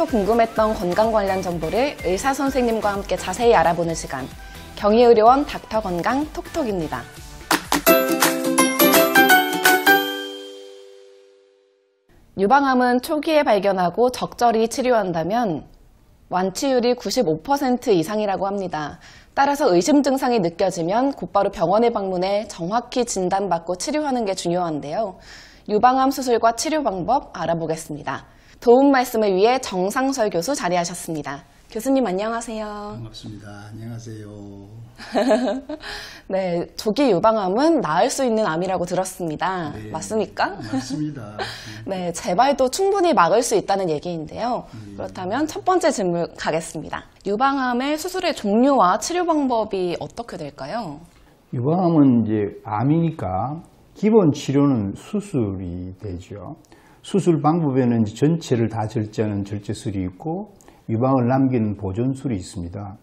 평소 궁금했던 건강 관련 정보를 의사 선생님과 함께 자세히 알아보는 시간, 경희의료원 닥터건강 톡톡입니다. 유방암은 초기에 발견하고 적절히 치료한다면 완치율이 95% 이상이라고 합니다. 따라서 의심 증상이 느껴지면 곧바로 병원에 방문해 정확히 진단받고 치료하는 게 중요한데요. 유방암 수술과 치료 방법 알아보겠습니다. 도움 말씀을 위해 정상설 교수 자리하셨습니다. 교수님 안녕하세요. 반갑습니다. 안녕하세요. 네, 조기 유방암은 나을 수 있는 암이라고 들었습니다. 네, 맞습니까? 맞습니다. 네, 재발도 충분히 막을 수 있다는 얘기인데요. 그렇다면 첫 번째 질문 가겠습니다. 유방암의 수술의 종류와 치료 방법이 어떻게 될까요? 유방암은 이제 암이니까 기본 치료는 수술이 되죠. 수술 방법에는 전체를 다 절제하는 절제술이 있고 유방을 남기는 보존술이 있습니다.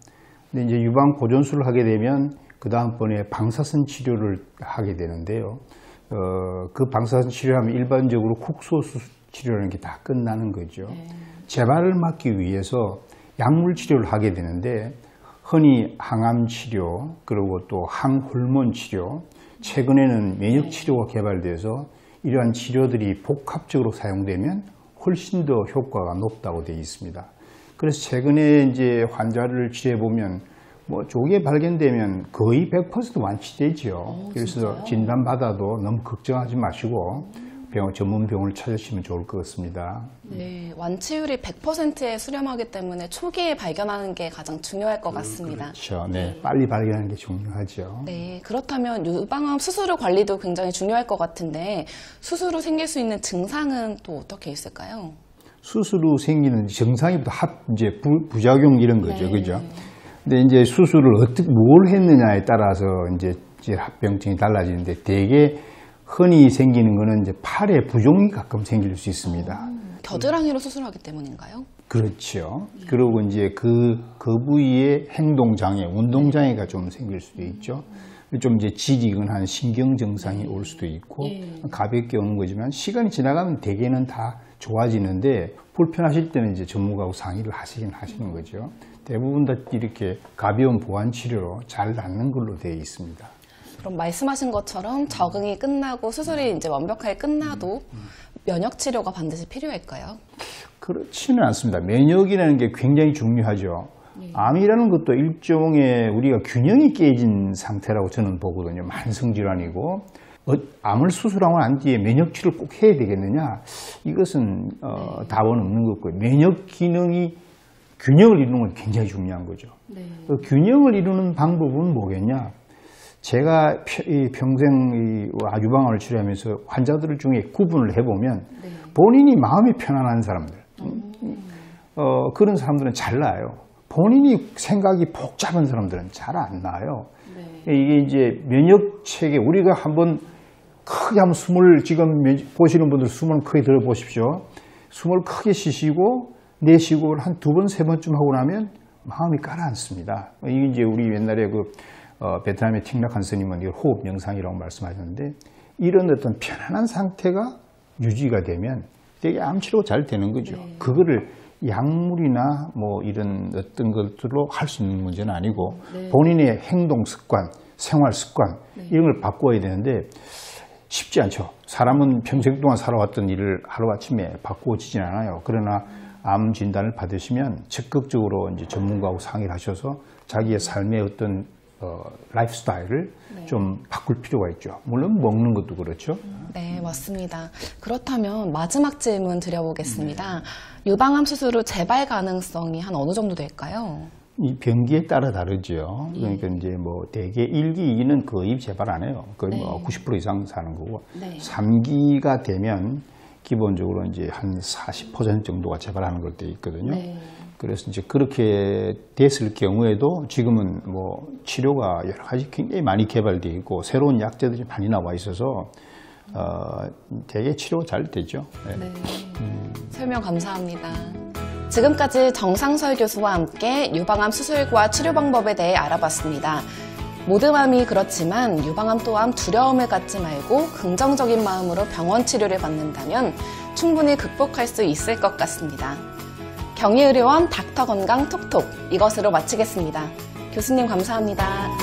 근데 이제 유방 보존술을 하게 되면 그 다음번에 방사선 치료를 하게 되는데요. 그 방사선 치료하면 일반적으로 국소 치료라는 게 다 끝나는 거죠. 재발을 막기 위해서 약물 치료를 하게 되는데 흔히 항암 치료 그리고 또 항호르몬 치료, 최근에는 면역 치료가 개발돼서 이러한 치료들이 복합적으로 사용되면 훨씬 더 효과가 높다고 되어 있습니다. 그래서 최근에 이제 환자를 치료해 보면 뭐 조기에 발견되면 거의 100% 완치되죠. 그래서 진짜요? 진단받아도 너무 걱정하지 마시고 전문 병원을 찾으시면 좋을 것 같습니다. 네, 완치율이 100%에 수렴하기 때문에 초기에 발견하는 게 가장 중요할 것 같습니다. 그렇죠. 네, 빨리 발견하는 게 중요하죠. 네, 그렇다면 유방암 수술 후 관리도 굉장히 중요할 것 같은데 수술 후 생길 수 있는 증상은 또 어떻게 있을까요? 수술 후 생기는 증상이 이제 부작용 이런 거죠. 네. 그죠? 근데 이제 수술을 뭘 했느냐에 따라서 이제 합병증이 달라지는데 대개 흔히 생기는 거는 이제 팔에 부종이 가끔 생길 수 있습니다. 겨드랑이로 수술하기 때문인가요? 그렇죠. 그리고 이제 그 부위에 행동장애, 운동장애가 좀 생길 수도 있죠. 좀 이제 지리근한 신경 증상이 올 수도 있고 가볍게 오는 거지만 시간이 지나가면 대개는 다 좋아지는데 불편하실 때는 이제 전문가하고 상의를 하시는 거죠. 대부분 다 이렇게 가벼운 보완 치료로 잘 낫는 걸로 되어 있습니다. 그럼 말씀하신 것처럼 적응이 끝나고 수술이 이제 완벽하게 끝나도 면역 치료가 반드시 필요할까요? 그렇지는 않습니다. 면역이라는 게 굉장히 중요하죠. 암이라는 것도 일종의 우리가 균형이 깨진 상태라고 저는 보거든요. 만성질환이고 암을 수술하고 난 뒤에 면역 치료를 꼭 해야 되겠느냐? 이것은 답은 없는 것 같고요. 면역 기능이 균형을 이루는 건 굉장히 중요한 거죠. 그 균형을 이루는 방법은 뭐겠냐? 제가 평생 유방암을 치료하면서 환자들 중에 구분을 해보면 본인이 마음이 편안한 사람들, 그런 사람들은 잘 나아요. 본인이 생각이 복잡한 사람들은 잘 안 나아요. 이게 이제 면역 체계, 우리가 한번 크게 한번 숨을, 지금 보시는 분들 숨을 크게 들어보십시오. 숨을 크게 쉬시고 내쉬고 한 2번, 3번쯤 하고 나면 마음이 가라앉습니다. 이게 이제 우리 옛날에 베트남의 틱낙한 스님은 호흡 명상이라고 말씀하셨는데 이런 어떤 편안한 상태가 유지가 되면 되게 암 치료가 잘 되는 거죠. 그거를 약물이나 뭐 이런 어떤 것들로 할 수 있는 문제는 아니고 본인의 행동 습관, 생활 습관 이런 걸 바꿔야 되는데 쉽지 않죠. 사람은 평생 동안 살아왔던 일을 하루아침에 바꾸어지진 않아요. 그러나 암 진단을 받으시면 적극적으로 이제 전문가하고 상의를 하셔서 자기의 삶의 어떤 라이프 스타일을 좀 바꿀 필요가 있죠. 물론 먹는 것도 그렇죠. 네, 맞습니다. 그렇다면 마지막 질문 드려보겠습니다. 유방암 수술 후 재발 가능성이 한 어느 정도 될까요? 이 병기에 따라 다르죠. 그러니까 이제 뭐 대개 1기, 2기는 거의 재발 안 해요. 거의 뭐 90% 이상 사는 거고 3기가 되면 기본적으로 이제 한 40% 정도가 재발하는 걸 때 있거든요. 그래서 이제 그렇게 됐을 경우에도 지금은 뭐 치료가 여러 가지 굉장히 많이 개발되어 있고 새로운 약제들이 많이 나와 있어서 되게 치료가 잘 되죠. 설명 감사합니다. 지금까지 정상설 교수와 함께 유방암 수술과 치료 방법에 대해 알아봤습니다. 모든 암이 그렇지만 유방암 또한 두려움을 갖지 말고 긍정적인 마음으로 병원 치료를 받는다면 충분히 극복할 수 있을 것 같습니다. 경희의료원 닥터건강 톡톡 이것으로 마치겠습니다. 교수님 감사합니다.